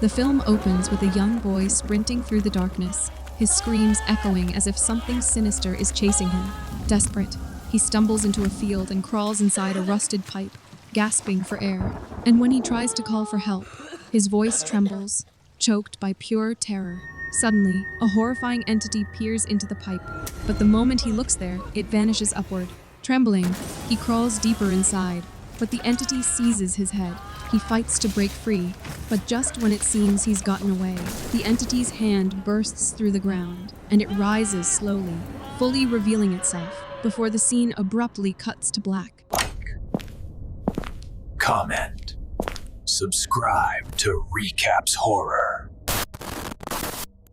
The film opens with a young boy sprinting through the darkness, his screams echoing as if something sinister is chasing him. Desperate, he stumbles into a field and crawls inside a rusted pipe, gasping for air. And when he tries to call for help, his voice trembles, choked by pure terror. Suddenly, a horrifying entity peers into the pipe, but the moment he looks there, it vanishes upward. Trembling, he crawls deeper inside, but the entity seizes his head. He fights to break free, but just when it seems he's gotten away, the entity's hand bursts through the ground, and it rises slowly, fully revealing itself, before the scene abruptly cuts to black. Comment. Subscribe to Recapss Horror.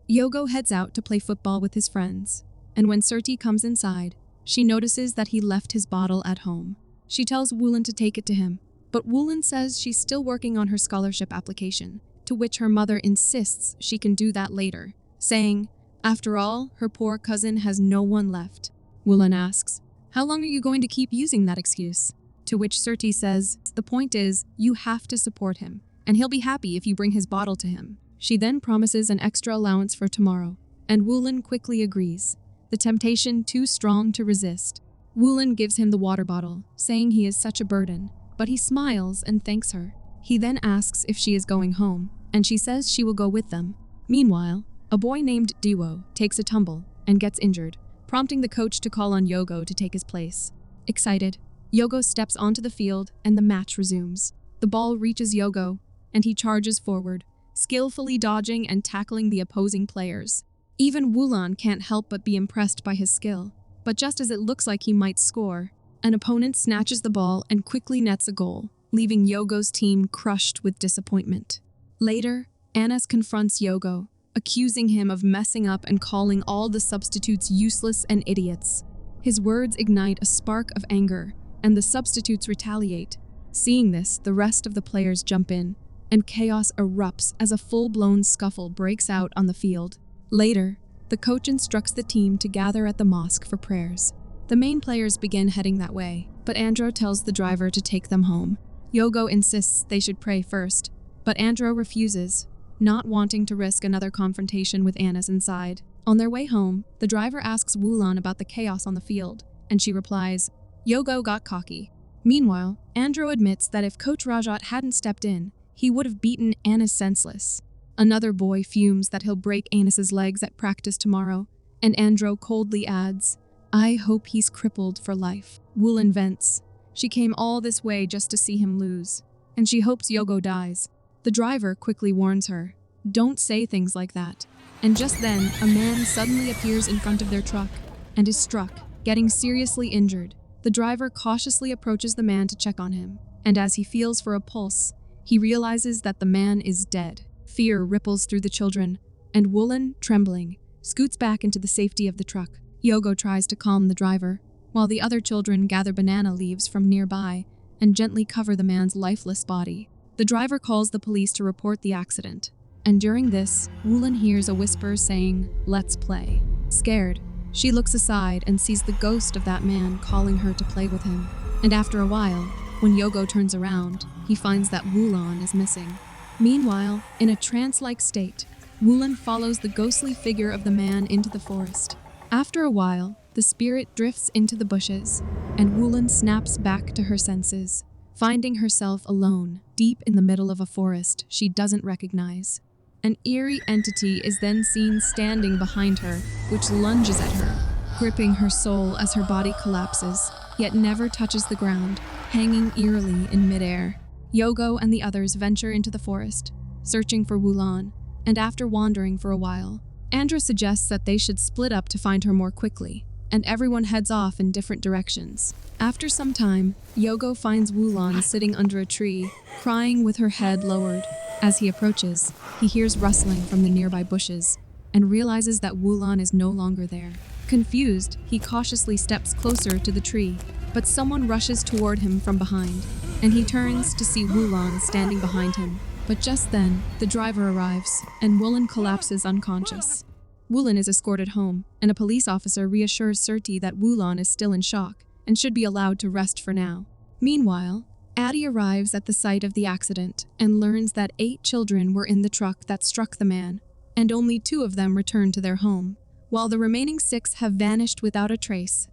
Yogo heads out to play football with his friends, and when Surti comes inside, she notices that he left his bottle at home. She tells Wulan to take it to him, but Wulan says she's still working on her scholarship application, to which her mother insists she can do that later, saying, after all, her poor cousin has no one left. Wulan asks, how long are you going to keep using that excuse? To which Surti says, the point is, you have to support him, and he'll be happy if you bring his bottle to him. She then promises an extra allowance for tomorrow, and Wulan quickly agrees, the temptation too strong to resist. Wulan gives him the water bottle, saying he is such a burden, but he smiles and thanks her. He then asks if she is going home, and she says she will go with them. Meanwhile, a boy named Dewo takes a tumble and gets injured, prompting the coach to call on Yogo to take his place. Excited, Yogo steps onto the field and the match resumes. The ball reaches Yogo, and he charges forward, skillfully dodging and tackling the opposing players. Even Wulan can't help but be impressed by his skill, but just as it looks like he might score, an opponent snatches the ball and quickly nets a goal, leaving Yogo's team crushed with disappointment. Later, Anas confronts Yogo, accusing him of messing up and calling all the substitutes useless and idiots. His words ignite a spark of anger, and the substitutes retaliate. Seeing this, the rest of the players jump in, and chaos erupts as a full-blown scuffle breaks out on the field. Later, the coach instructs the team to gather at the mosque for prayers. The main players begin heading that way, but Andro tells the driver to take them home. Yogo insists they should pray first, but Andro refuses, not wanting to risk another confrontation with Anas inside. On their way home, the driver asks Wulan about the chaos on the field, and she replies, Yogo got cocky. Meanwhile, Andro admits that if Coach Rajat hadn't stepped in, he would have beaten Anas senseless. Another boy fumes that he'll break Anas's legs at practice tomorrow, and Andro coldly adds, I hope he's crippled for life. Wulan vents. She came all this way just to see him lose, and she hopes Yogo dies. The driver quickly warns her, don't say things like that. And just then, a man suddenly appears in front of their truck and is struck, getting seriously injured. The driver cautiously approaches the man to check on him, and as he feels for a pulse, he realizes that the man is dead. Fear ripples through the children, and Wulan, trembling, scoots back into the safety of the truck. Yogo tries to calm the driver, while the other children gather banana leaves from nearby and gently cover the man's lifeless body. The driver calls the police to report the accident, and during this, Wulan hears a whisper saying, let's play. Scared, she looks aside and sees the ghost of that man calling her to play with him. And after a while, when Yogo turns around, he finds that Wulan is missing. Meanwhile, in a trance-like state, Wulan follows the ghostly figure of the man into the forest. After a while, the spirit drifts into the bushes, and Wulan snaps back to her senses, finding herself alone, deep in the middle of a forest she doesn't recognize. An eerie entity is then seen standing behind her, which lunges at her, gripping her soul as her body collapses, yet never touches the ground, hanging eerily in midair. Yogo and the others venture into the forest, searching for Wulan, and after wandering for a while, Andra suggests that they should split up to find her more quickly, and everyone heads off in different directions. After some time, Yogo finds Wulan sitting under a tree, crying with her head lowered. As he approaches, he hears rustling from the nearby bushes, and realizes that Wulan is no longer there. Confused, he cautiously steps closer to the tree, but someone rushes toward him from behind, and he turns to see Wulan standing behind him. But just then, the driver arrives, and Wulan collapses unconscious. Wulan is escorted home, and a police officer reassures Surti that Wulan is still in shock and should be allowed to rest for now. Meanwhile, Addy arrives at the site of the accident and learns that 8 children were in the truck that struck the man, and only 2 of them returned to their home, while the remaining 6 have vanished without a trace.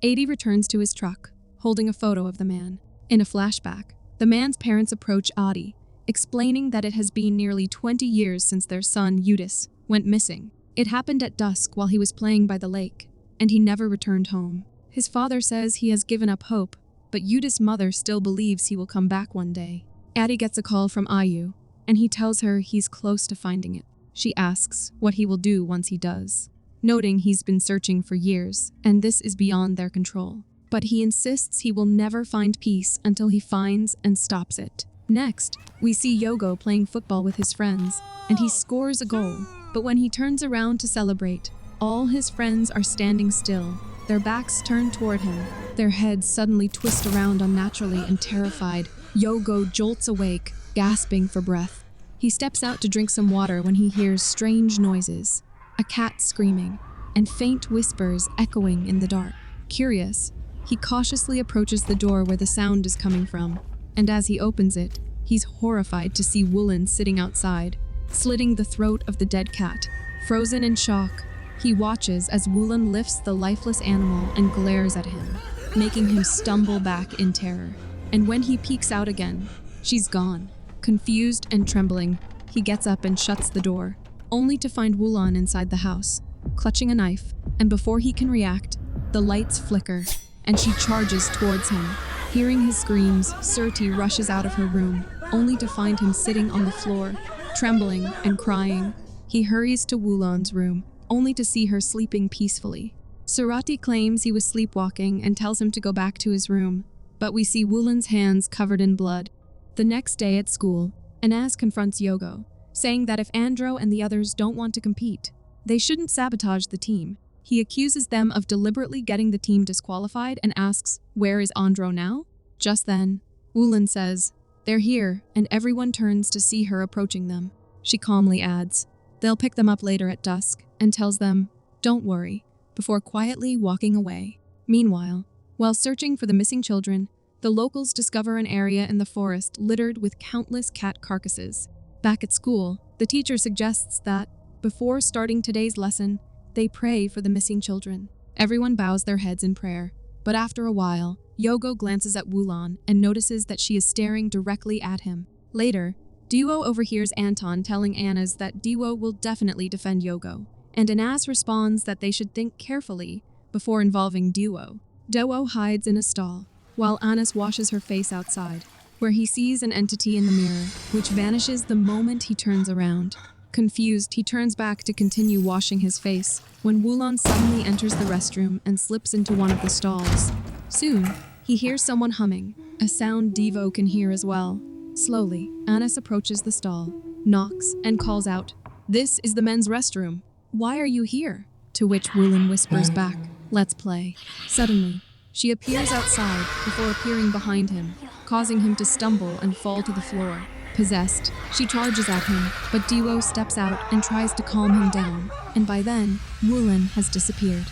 Addy returns to his truck, holding a photo of the man. In a flashback, the man's parents approach Addy, explaining that it has been nearly 20 years since their son, Eudes, went missing. It happened at dusk while he was playing by the lake, and he never returned home. His father says he has given up hope, but Eudes' mother still believes he will come back one day. Addy gets a call from Ayu, and he tells her he's close to finding it. She asks what he will do once he does, noting he's been searching for years, and this is beyond their control. But he insists he will never find peace until he finds and stops it. Next, we see Yogo playing football with his friends, and he scores a goal. But when he turns around to celebrate, all his friends are standing still, their backs turned toward him. Their heads suddenly twist around unnaturally, and terrified, Yogo jolts awake, gasping for breath. He steps out to drink some water when he hears strange noises, a cat screaming, and faint whispers echoing in the dark. Curious, he cautiously approaches the door where the sound is coming from, and as he opens it, he's horrified to see Wulan sitting outside, slitting the throat of the dead cat. Frozen in shock, he watches as Wulan lifts the lifeless animal and glares at him, making him stumble back in terror. And when he peeks out again, she's gone. Confused and trembling, he gets up and shuts the door, only to find Wulan inside the house, clutching a knife, and before he can react, the lights flicker, and she charges towards him. Hearing his screams, Surti rushes out of her room, only to find him sitting on the floor, trembling and crying. He hurries to Wulan's room, only to see her sleeping peacefully. Surati claims he was sleepwalking and tells him to go back to his room, but we see Wulan's hands covered in blood. The next day at school, Anas confronts Yogo, saying that if Andro and the others don't want to compete, they shouldn't sabotage the team. He accuses them of deliberately getting the team disqualified and asks, "Where is Andro now?" Just then, Wulan says, "They're here," and everyone turns to see her approaching them. She calmly adds, "They'll pick them up later at dusk," and tells them, "Don't worry," before quietly walking away. Meanwhile, while searching for the missing children, the locals discover an area in the forest littered with countless cat carcasses. Back at school, the teacher suggests that, before starting today's lesson, they pray for the missing children. Everyone bows their heads in prayer, but after a while, Yogo glances at Wulan and notices that she is staring directly at him. Later, Dewo overhears Anton telling Anas that Dewo will definitely defend Yogo, and Anas responds that they should think carefully before involving Dewo. Dewo hides in a stall, while Anas washes her face outside, where he sees an entity in the mirror, which vanishes the moment he turns around. Confused, he turns back to continue washing his face, when Wulan suddenly enters the restroom and slips into one of the stalls. Soon, he hears someone humming, a sound Dewo can hear as well. Slowly, Anas approaches the stall, knocks, and calls out, "This is the men's restroom. Why are you here?" To which Wulan whispers back, "Let's play." Suddenly, she appears outside before appearing behind him, causing him to stumble and fall to the floor. Possessed, she charges at him, but Dewo steps out and tries to calm him down, and by then, Wulan has disappeared.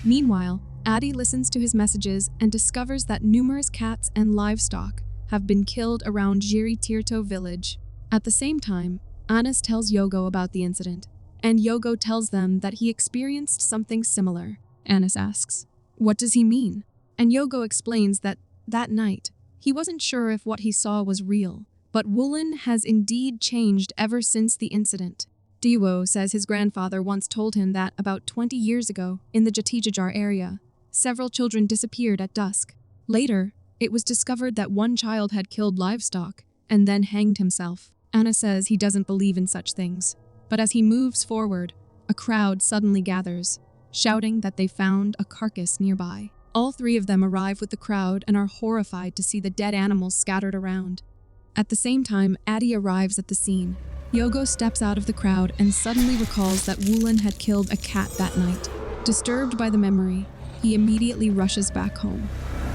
Meanwhile, Addy listens to his messages and discovers that numerous cats and livestock have been killed around Giritirto village. At the same time, Anas tells Yogo about the incident, and Yogo tells them that he experienced something similar. Anas asks, "What does he mean?" And Yogo explains that night, he wasn't sure if what he saw was real, but Wulan has indeed changed ever since the incident. Dewo says his grandfather once told him that about 20 years ago, in the Jatijajar area, several children disappeared at dusk. Later, it was discovered that one child had killed livestock and then hanged himself. Anna says he doesn't believe in such things, but as he moves forward, a crowd suddenly gathers, shouting that they found a carcass nearby. All 3 of them arrive with the crowd and are horrified to see the dead animals scattered around. At the same time, Addy arrives at the scene. Yogo steps out of the crowd and suddenly recalls that Wulan had killed a cat that night. Disturbed by the memory, he immediately rushes back home.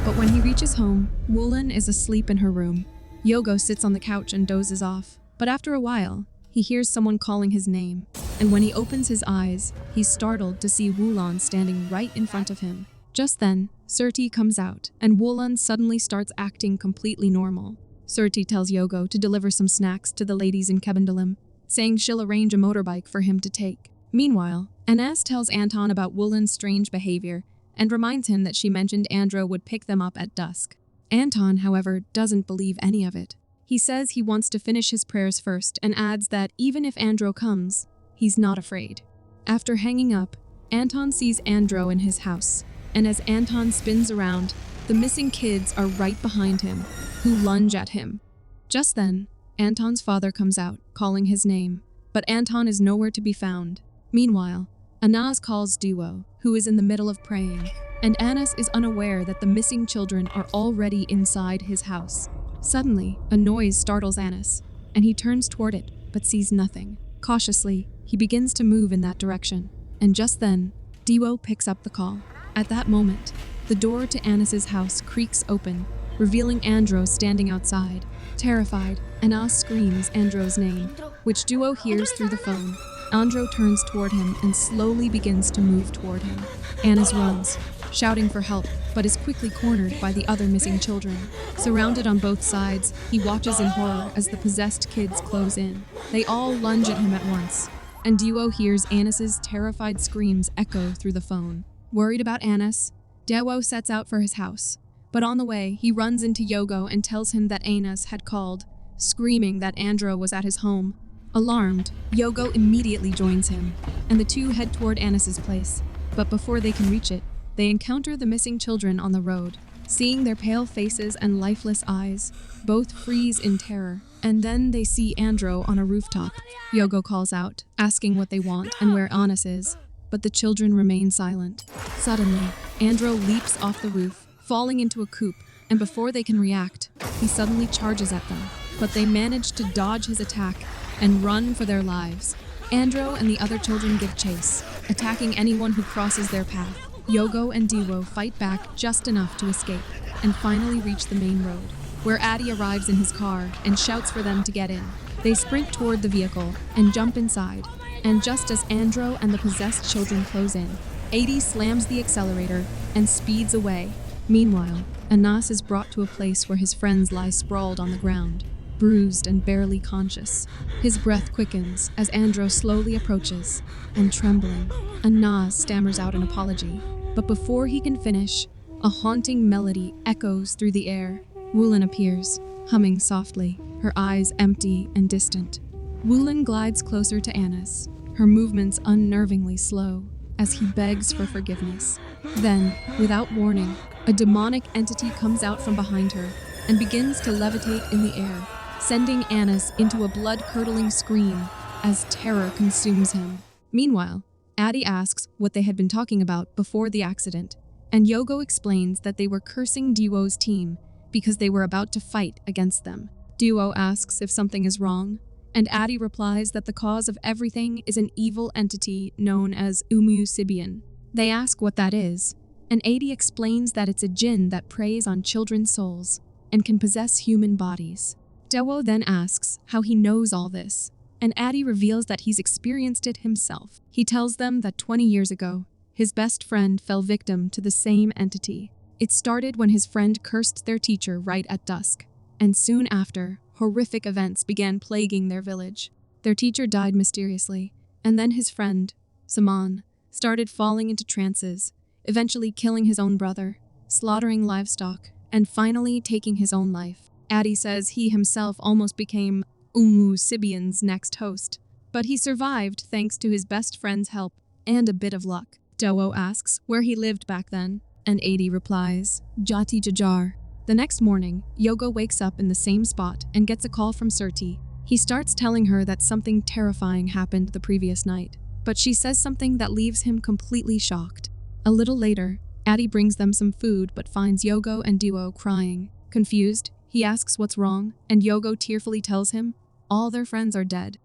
But when he reaches home, Wulan is asleep in her room. Yogo sits on the couch and dozes off, but after a while, he hears someone calling his name, and when he opens his eyes, he's startled to see Wulan standing right in front of him. Just then, Surti comes out, and Wulan suddenly starts acting completely normal. Surti tells Yogo to deliver some snacks to the ladies in Kebandalim, saying she'll arrange a motorbike for him to take. Meanwhile, Anas tells Anton about Wulan's strange behavior and reminds him that she mentioned Andro would pick them up at dusk. Anton, however, doesn't believe any of it. He says he wants to finish his prayers first and adds that even if Andro comes, he's not afraid. After hanging up, Anton sees Andro in his house, and as Anton spins around, the missing kids are right behind him, who lunge at him. Just then, Anton's father comes out, calling his name, but Anton is nowhere to be found. Meanwhile, Anas calls Dewo, who is in the middle of praying, and Anas is unaware that the missing children are already inside his house. Suddenly, a noise startles Anas, and he turns toward it, but sees nothing. Cautiously, he begins to move in that direction, and just then, Dewo picks up the call. At that moment, the door to Anas's house creaks open, revealing Andro standing outside. Terrified, Anas screams Andro's name, which Dewo hears through the phone. Andro turns toward him and slowly begins to move toward him. Anas runs, shouting for help, but is quickly cornered by the other missing children. Surrounded on both sides, he watches in horror as the possessed kids close in. They all lunge at him at once, and Dewo hears Anas's terrified screams echo through the phone. Worried about Anas, Dewo sets out for his house, but on the way, he runs into Yogo and tells him that Anas had called, screaming that Andro was at his home. Alarmed, Yogo immediately joins him, and the two head toward Anas's place. But before they can reach it, they encounter the missing children on the road. Seeing their pale faces and lifeless eyes, both freeze in terror, and then they see Andro on a rooftop. Yogo calls out, asking what they want and where Anas is, but the children remain silent. Suddenly, Andro leaps off the roof, falling into a coop, and before they can react, he suddenly charges at them. But they manage to dodge his attack and run for their lives. Andro and the other children give chase, attacking anyone who crosses their path. Yogo and Dewo fight back just enough to escape, and finally reach the main road, where Addy arrives in his car and shouts for them to get in. They sprint toward the vehicle and jump inside, and just as Andro and the possessed children close in, Addy slams the accelerator and speeds away. Meanwhile, Anas is brought to a place where his friends lie sprawled on the ground, bruised and barely conscious. His breath quickens as Andro slowly approaches, and trembling, Anas stammers out an apology. But before he can finish, a haunting melody echoes through the air. Wulan appears, humming softly, her eyes empty and distant. Wulan glides closer to Anas, her movements unnervingly slow, as he begs for forgiveness. Then, without warning, a demonic entity comes out from behind her and begins to levitate in the air, sending Anas into a blood-curdling scream as terror consumes him. Meanwhile, Addy asks what they had been talking about before the accident, and Yogo explains that they were cursing Dewo's team because they were about to fight against them. Dewo asks if something is wrong, and Addy replies that the cause of everything is an evil entity known as Ummu Sibyan. They ask what that is, and Addy explains that it's a jinn that preys on children's souls and can possess human bodies. Dewo then asks how he knows all this, and Addy reveals that he's experienced it himself. He tells them that 20 years ago, his best friend fell victim to the same entity. It started when his friend cursed their teacher right at dusk, and soon after, horrific events began plaguing their village. Their teacher died mysteriously, and then his friend, Saman, started falling into trances, eventually killing his own brother, slaughtering livestock, and finally taking his own life. Addy says he himself almost became Ummu Sibyan's next host, but he survived thanks to his best friend's help and a bit of luck. Dewo asks where he lived back then, and Addy replies, Jatijajar. The next morning, Yogo wakes up in the same spot and gets a call from Surti. He starts telling her that something terrifying happened the previous night, but she says something that leaves him completely shocked. A little later, Addy brings them some food but finds Yogo and Dewo crying. Confused, he asks what's wrong, and Yogo tearfully tells him all their friends are dead.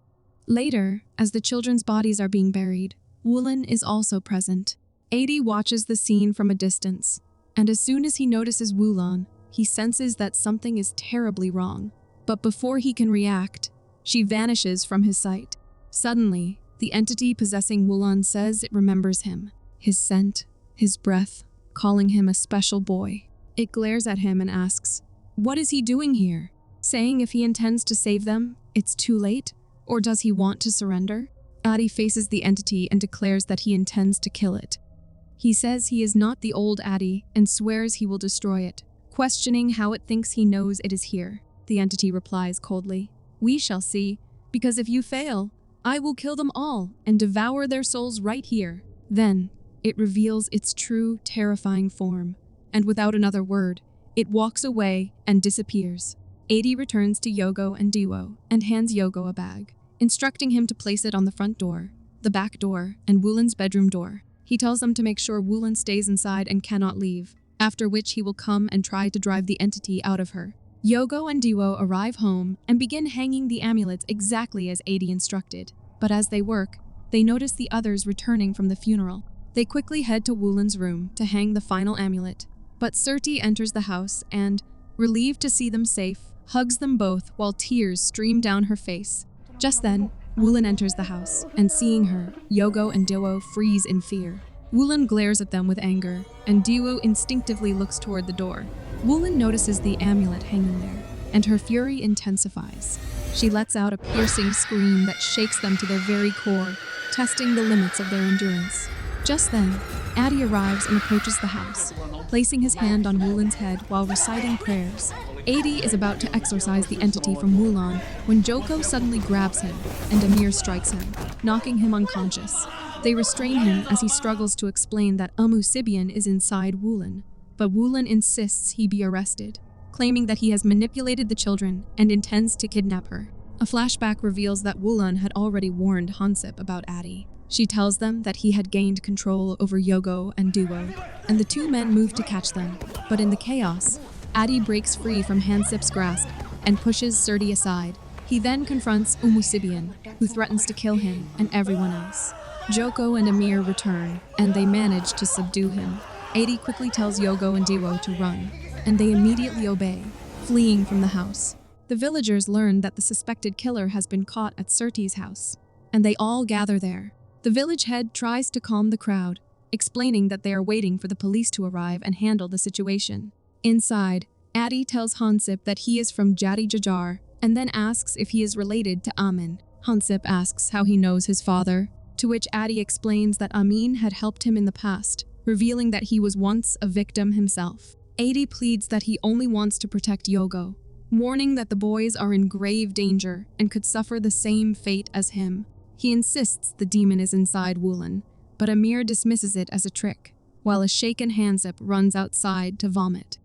Later, as the children's bodies are being buried, Wulan is also present. Addy watches the scene from a distance, and as soon as he notices Wulan, he senses that something is terribly wrong. But before he can react, she vanishes from his sight. Suddenly, the entity possessing Wulan says it remembers him, his scent, his breath, calling him a special boy. It glares at him and asks, "What is he doing here?" saying if he intends to save them, it's too late, or does he want to surrender? Addy faces the entity and declares that he intends to kill it. He says he is not the old Addy and swears he will destroy it, questioning how it thinks he knows it is here. The entity replies coldly, "We shall see, because if you fail, I will kill them all and devour their souls right here." Then, it reveals its true, terrifying form, and without another word, it walks away and disappears. Addy returns to Yogo and Dewo and hands Yogo a bag, instructing him to place it on the front door, the back door, and Wulan's bedroom door. He tells them to make sure Wulan stays inside and cannot leave, after which he will come and try to drive the entity out of her. Yogo and Dewo arrive home and begin hanging the amulets exactly as Addy instructed. But as they work, they notice the others returning from the funeral. They quickly head to Wulan's room to hang the final amulet. But Surti enters the house and, relieved to see them safe, hugs them both while tears stream down her face. Just then, Wulan enters the house, and seeing her, Yogo and Dewo freeze in fear. Wulan glares at them with anger, and Dewo instinctively looks toward the door. Wulan notices the amulet hanging there, and her fury intensifies. She lets out a piercing scream that shakes them to their very core, testing the limits of their endurance. Just then, Addy arrives and approaches the house, placing his hand on Wulan's head while reciting prayers. Addy is about to exorcise the entity from Wulan when Joko suddenly grabs him, and Amir strikes him, knocking him unconscious. They restrain him as he struggles to explain that Ummu Sibyan is inside Wulan, but Wulan insists he be arrested, claiming that he has manipulated the children and intends to kidnap her. A flashback reveals that Wulan had already warned Hansip about Addy. She tells them that he had gained control over Yogo and Dewo, and the two men move to catch them. But in the chaos, Addy breaks free from Hansip's grasp and pushes Surti aside. He then confronts Ummu Sibyan, who threatens to kill him and everyone else. Joko and Amir return, and they manage to subdue him. Addy quickly tells Yogo and Dewo to run, and they immediately obey, fleeing from the house. The villagers learn that the suspected killer has been caught at Surti's house, and they all gather there. The village head tries to calm the crowd, explaining that they are waiting for the police to arrive and handle the situation. Inside, Addy tells Hansip that he is from Jatijajar and then asks if he is related to Amin. Hansip asks how he knows his father, to which Addy explains that Amin had helped him in the past, revealing that he was once a victim himself. Addy pleads that he only wants to protect Yogo, warning that the boys are in grave danger and could suffer the same fate as him. He insists the demon is inside Wulan, but Amir dismisses it as a trick, while a shaken Hansip runs outside to vomit.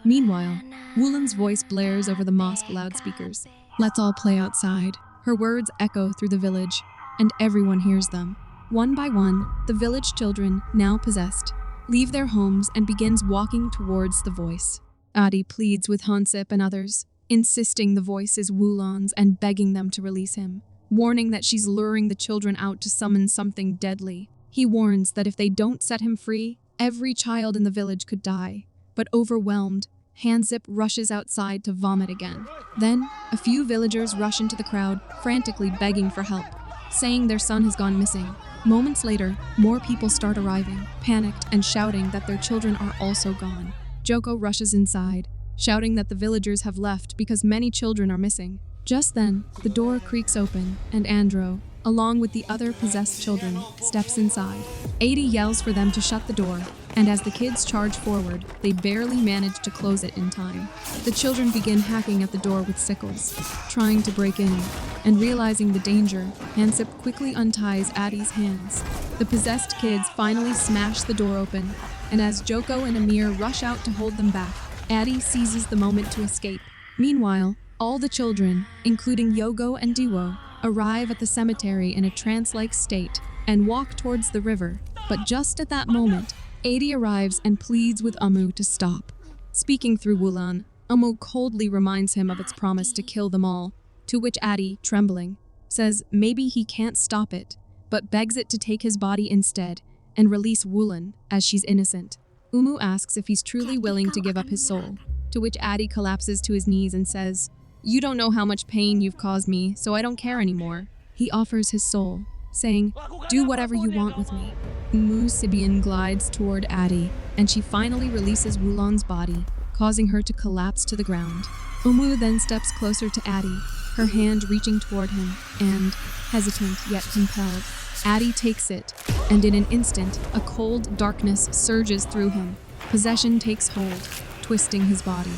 Meanwhile, Wulan's voice blares over the mosque loudspeakers. "Let's all play outside." Her words echo through the village, and everyone hears them. One by one, the village children, now possessed, leave their homes and begins walking towards the voice. Addy pleads with Hansip and others, insisting the voice is Wulan's and begging them to release him, warning that she's luring the children out to summon something deadly. He warns that if they don't set him free, every child in the village could die. But overwhelmed, Hansip rushes outside to vomit again. Then, a few villagers rush into the crowd, frantically begging for help, saying their son has gone missing. Moments later, more people start arriving, panicked and shouting that their children are also gone. Joko rushes inside, shouting that the villagers have left because many children are missing. Just then, the door creaks open, and Andro, along with the other possessed children, steps inside. Addy yells for them to shut the door, and as the kids charge forward, they barely manage to close it in time. The children begin hacking at the door with sickles, trying to break in, and realizing the danger, Hansip quickly unties Addy's hands. The possessed kids finally smash the door open, and as Joko and Amir rush out to hold them back, Addy seizes the moment to escape. Meanwhile, all the children, including Yogo and Dewo, arrive at the cemetery in a trance-like state and walk towards the river. But just at that moment, Addy arrives and pleads with Ummu to stop. Speaking through Wulan, Ummu coldly reminds him of its promise to kill them all, to which Addy, trembling, says maybe he can't stop it, but begs it to take his body instead and release Wulan, as she's innocent. Ummu asks if he's truly willing to give up his soul, to which Addy collapses to his knees and says, "You don't know how much pain you've caused me, so I don't care anymore." He offers his soul, saying, "Do whatever you want with me." Ummu Sibyan glides toward Addy, and she finally releases Wulan's body, causing her to collapse to the ground. Ummu then steps closer to Addy, her hand reaching toward him, and, hesitant yet compelled, Addy takes it, and in an instant, a cold darkness surges through him. Possession takes hold, twisting his body,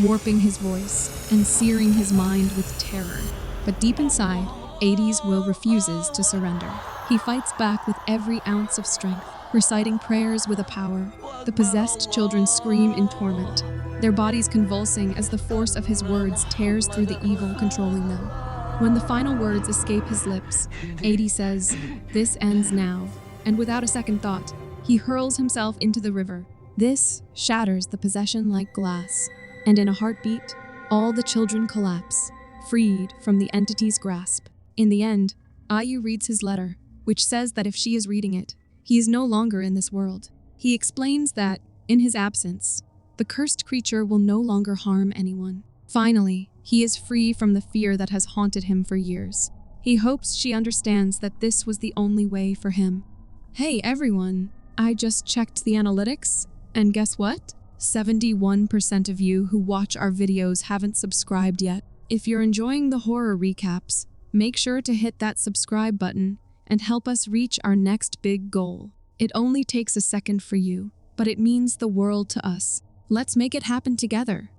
warping his voice, and searing his mind with terror. But deep inside, Addy's will refuses to surrender. He fights back with every ounce of strength, reciting prayers with a power. The possessed children scream in torment, their bodies convulsing as the force of his words tears through the evil controlling them. When the final words escape his lips, Addy says, "This ends now," and without a second thought, he hurls himself into the river. This shatters the possession like glass, and in a heartbeat, all the children collapse, freed from the entity's grasp. In the end, Ayu reads his letter, which says that if she is reading it, he is no longer in this world. He explains that, in his absence, the cursed creature will no longer harm anyone. Finally, he is free from the fear that has haunted him for years. He hopes she understands that this was the only way for him. Hey everyone, I just checked the analytics, and guess what? 71% of you who watch our videos haven't subscribed yet. If you're enjoying the horror recaps, make sure to hit that subscribe button and help us reach our next big goal. It only takes a second for you, but it means the world to us. Let's make it happen together.